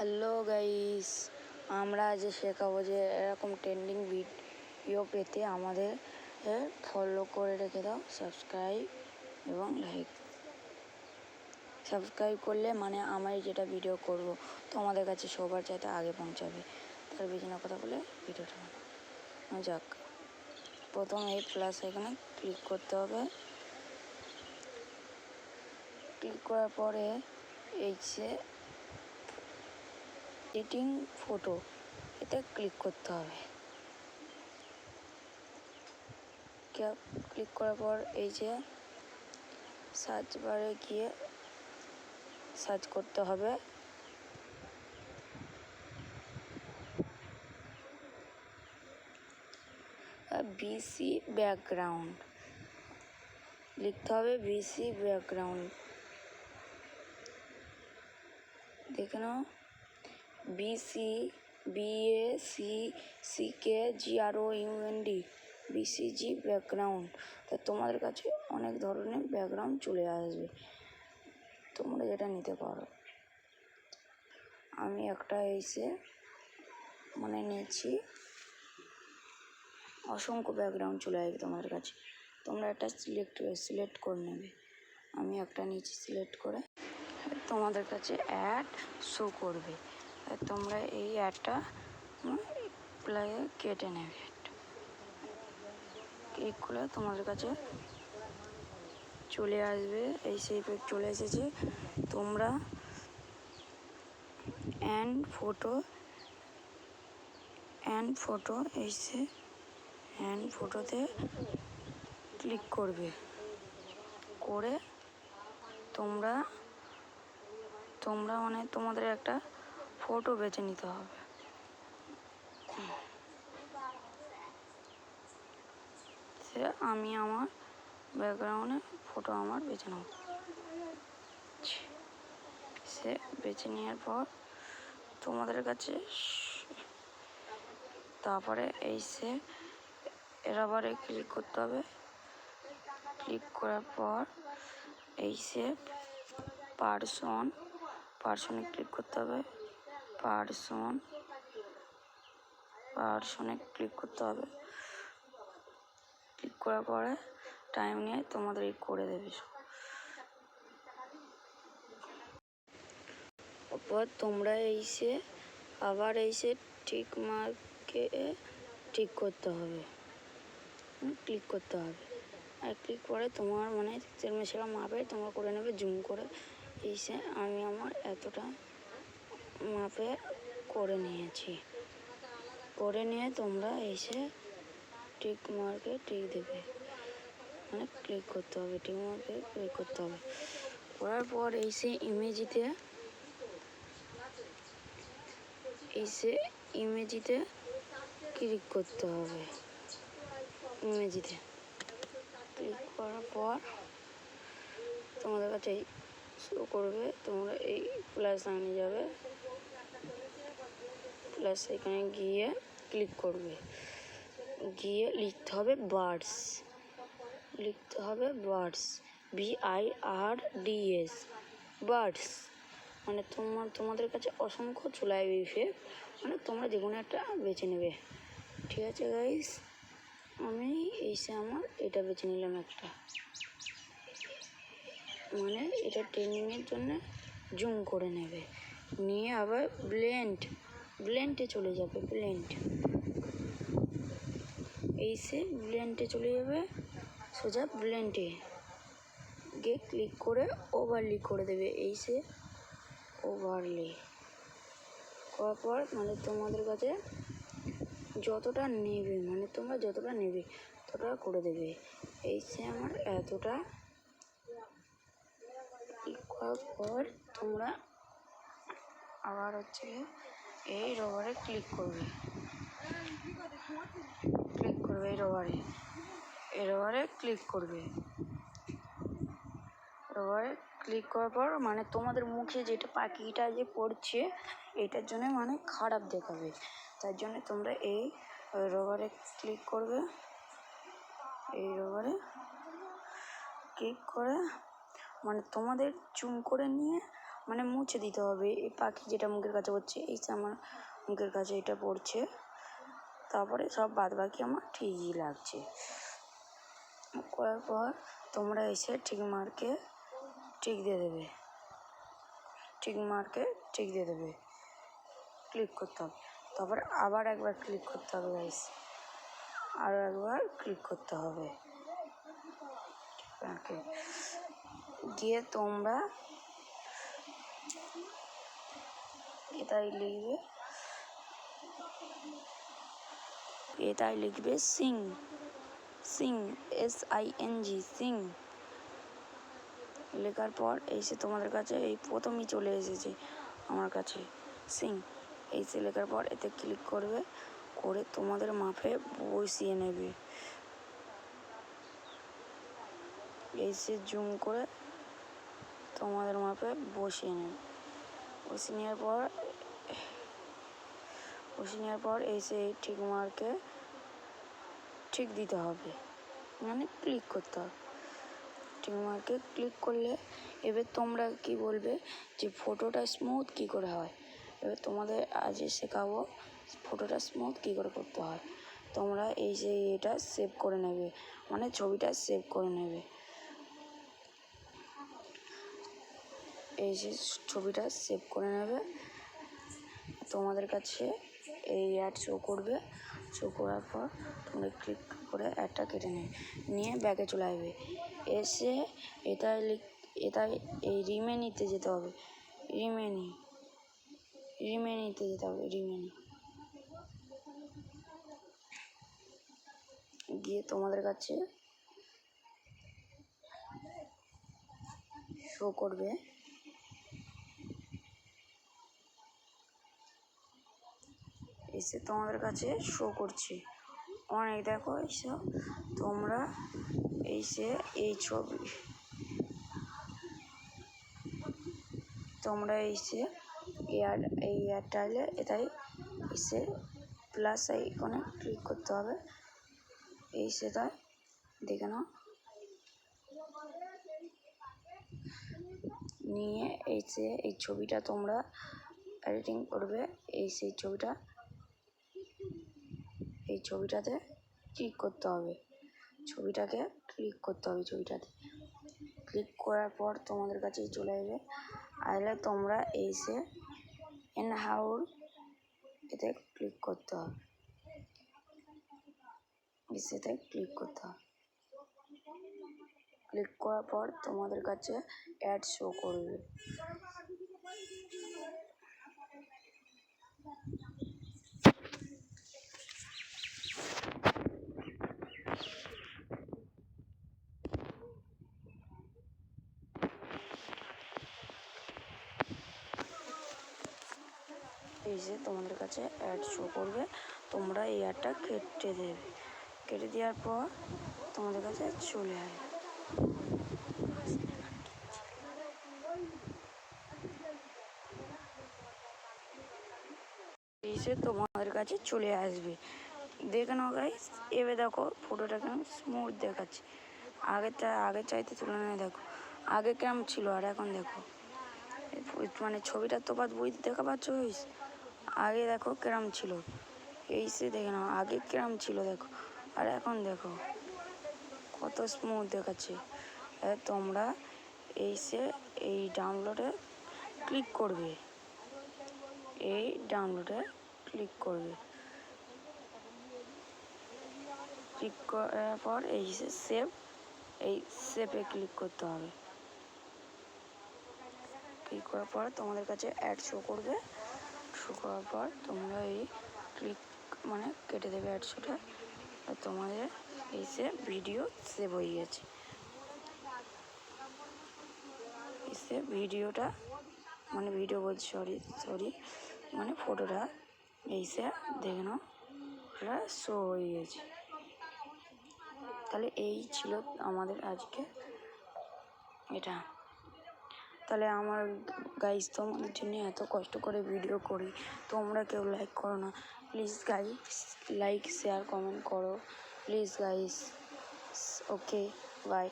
Hello guys, আমরা আজ শেখাবো যে এরকম ট্রেন্ডিং ভিডিও পেতে আমাদের ফলো করে রেখে দাও, সাবস্ক্রাইব এবং লাইক। সাবস্ক্রাইব করলে মানে আমি যেটা ভিডিও করব তোমাদের কাছে সবার চাইতে আগে পৌঁছাবে। তার বেশি না কথা বলে ভিডিওটা যাক। প্রথম এই প্লাস এখানে ক্লিক করতে হবে। ক্লিক করার পরে এই যে এডিটিং ফটো, এতে ক্লিক করতে হবে। ক্লিক করার পর এই যে সার্চ বারে গিয়ে সার্চ করতে হবে বিসি ব্যাকগ্রাউন্ড, লিখতে হবে বিসি ব্যাকগ্রাউন্ড। দেখে নাও, বিসি BACCKGROUND BCG ব্যাকগ্রাউন্ড। তা তোমাদের কাছে অনেক ধরনের ব্যাকগ্রাউন্ড চলে আসবে, তোমরা যেটা নিতে পারো। আমি একটা এসে নিয়েছি, অসংখ্য ব্যাকগ্রাউন্ড চলে আসবে তোমাদের কাছে। তোমরা একটা সিলেক্ট করে নেবে। আমি একটা নিয়েছি, সিলেক্ট করে তোমাদের কাছে অ্যাড শো করবে। তোমরা এই অ্যাডটা কেটে নেবে। ক্লিক করলে তোমাদের কাছে চলে আসবে, এই সেই চলে এসেছে। তোমরা অ্যান্ড ফটো এসে অ্যান্ড ফটোতে ক্লিক করবে। করে তোমরা তোমাদের একটা ফটো বেছে নিতে হবে। আমি আমার ব্যাকগ্রাউন্ডে ফটো বেছে নেব। সে বেছে নেওয়ার পর তোমাদের কাছে তারপরে এরাবারে ক্লিক করতে হবে। ক্লিক করার পর পার্সনে ক্লিক করতে হবে। পার্সনে ক্লিক করতে হবে। ক্লিক করার পরে টাইম নিয়ে তোমাদের করে দেবে। তারপর তোমরা আবার ঠিক মার্কে ঠিক করতে হবে, ক্লিক করতে হবে। আর ক্লিক করে তোমার সেরা মাপে তোমরা করে নেবে জুম করে। আমি আমার এতটা মাপে করে নিয়েছি। করে নিয়ে তোমরা ঠিক মার্কে ঠিক দেবে, ক্লিক করতে হবে। ঠিক মার্কে ক্লিক করতে হবে। করার পর ইমেজিতে ক্লিক করতে হবে। ইমেজিতে ক্লিক করার পর তোমাদের কাছে শো করবে। তোমরা এই প্লাস আনে যাবে, প্লাস এখানে গিয়ে ক্লিক করবে। গিয়ে লিখতে হবে বার্ডস, BIRDS বার্ডস। তোমাদের কাছে অসংখ্য চলে আসবে ইফেক্ট, তোমরা যে কোনো একটা বেছে নেবে। ঠিক আছে গাইস, আমি আমার এটা বেছে নিলাম একটা, এটা ট্রেনিংয়ের জন্য জুম করে নেবে। নিয়ে আবার ব্লেন্ডে চলে যাবে। ব্লেন্ডে চলে যাবে, সোজা ব্লেন্ডে গিয়ে ক্লিক করে ওভারলি করে দেবে। ওভারলি করার পর তোমাদের কাছে যতটা নেবে, তোমরা যতটা নেবে ততটা করে দেবে। আমার এতটা। ক্লিক করার পর তোমরা আবার এই রবারে ক্লিক করবে। এই রবারে ক্লিক করবে। ক্লিক করার পর তোমাদের মুখে যেটা পাখিটা যে পড়ছে এটার জন্য খারাপ দেখাবে। তার জন্য তোমরা এই রবারে ক্লিক করবে। এই রবারে ক্লিক করে তোমাদের জুম করে নিয়ে মানে মুছে দিতে হবে। এই পাখি যেটা মুখের কাছে পড়ছে, এই যে আমার মুখের কাছে এটা পড়ছে, তারপরে সব বাদ বাকি আমার ঠিকই লাগছে। করার পর তোমরা এসে টিক মার্কে টিক দিয়ে দেবে, টিক মার্কে টিক দিয়ে দেবে, ক্লিক করতে হবে। তারপর আবার একবার ক্লিক করতে হবে গাইস, আরও একবার ক্লিক করতে হবে। গিয়ে তোমরা এটাই লিখবে সিং, সিং SING সিং। লেখার পর এসে তোমাদের কাছে এই প্রথমেই চলে এসেছে আমার কাছে সিং। এসে লেখার পর এতে ক্লিক করবে, করে তোমাদের মাপে বসিয়ে নেবে। এসে জুম করে তোমাদের মাপে বসিয়ে নেবে। বসিয়ে নেওয়ার পর এসে এই ঠিক মার্কে ঠিক দিতে হবে, মানে ক্লিক করতে হবে। টিক মার্কে ক্লিক করলে এবার তোমরা কি বলবে যে ফটোটা স্মুথ কী করে হয়। এবার তোমাদের আজ শেখাবো ফটোটা স্মুথ কী করে করতে হয়। তোমরা এই যে এটা সেভ করে নেবে, মানে ছবিটা সেভ করে নেবে। এই যে ছবিটা সেভ করে নেবে, তোমাদের কাছে এই অ্যাড শো করবে। শো করার পর তোমরা ক্লিক করে অ্যাডটা কেটে নিয়ে ব্যাগে চলে আসবে। এসে এটাই এই রিমেনিতে যেতে হবে, রিমেনিতে যেতে হবে, গিয়ে তোমাদের কাছে শো করবে। এসে তোমাদের কাছে শো করছে অনেক, দেখো এইসব তোমরা এসে এই ছবি তোমরা এসে এই এয়ারটেলে এটাই এসে প্লাস আইকনে ক্লিক করতে হবে। এই সেটা দেখে নাও, নিয়ে এই ছবিটা তোমরা এডিটিং করবে। এই ছবিটাতে ক্লিক করতে হবে, ছবিটাতে ক্লিক করার পর তোমাদের কাছে চলে আসবে। আসলে তোমরা এসে এনহাউর এতে ক্লিক করতে হবে, ক্লিক করার পর তোমাদের কাছে অ্যাড শো করবে। এই যে তোমাদের কাছে অ্যাড শো করবে, তোমরা এই অ্যাডটা কেটে দেবে। কেটে দেওয়ার পর তোমাদের কাছে চলে আসবে। এসে তোমাদের কাছে চলে আসবে, দেখে নাও গাইস। এবার দেখো ফটোটা কেমন স্মুথ দেখাচ্ছে, আগের চাইতে তুলনায় দেখো আগে কেমন ছিল আর এখন দেখো, মানে ছবিটার তফাৎ দেখা পাচ্ছ গাইস। আগে দেখো কেরম ছিল, এই সে দেখে নাও আগে কেরম ছিল দেখো, আর এখন দেখো কত স্মুথ দেখাচ্ছে। তোমরা এই ডাউনলোডে ক্লিক করবে, ক্লিক করার পর এই যে সেভে ক্লিক করতে হবে। ক্লিক করার পর তোমাদের কাছে অ্যাড শো করবে। শো করার পর তোমরা এই ক্লিক মানে কেটে দেবে অ্যাড শোটা, আর তোমাদের ভিডিও সেভ হয়ে গেছে। ভিডিওটা মানে ভিডিও বলছি সরি মানে ফটোটা দেখে নাও ওটা শো হয়ে গেছে। তাহলে এই ছিল আমাদের আজকে এটা। তাহলে আমার গাইস তোমাদের জন্য এত কষ্ট করে ভিডিও করি, তোমরা কেউ লাইক করো না please guys, like share comment করো প্লিজ গাইস। Okay bye.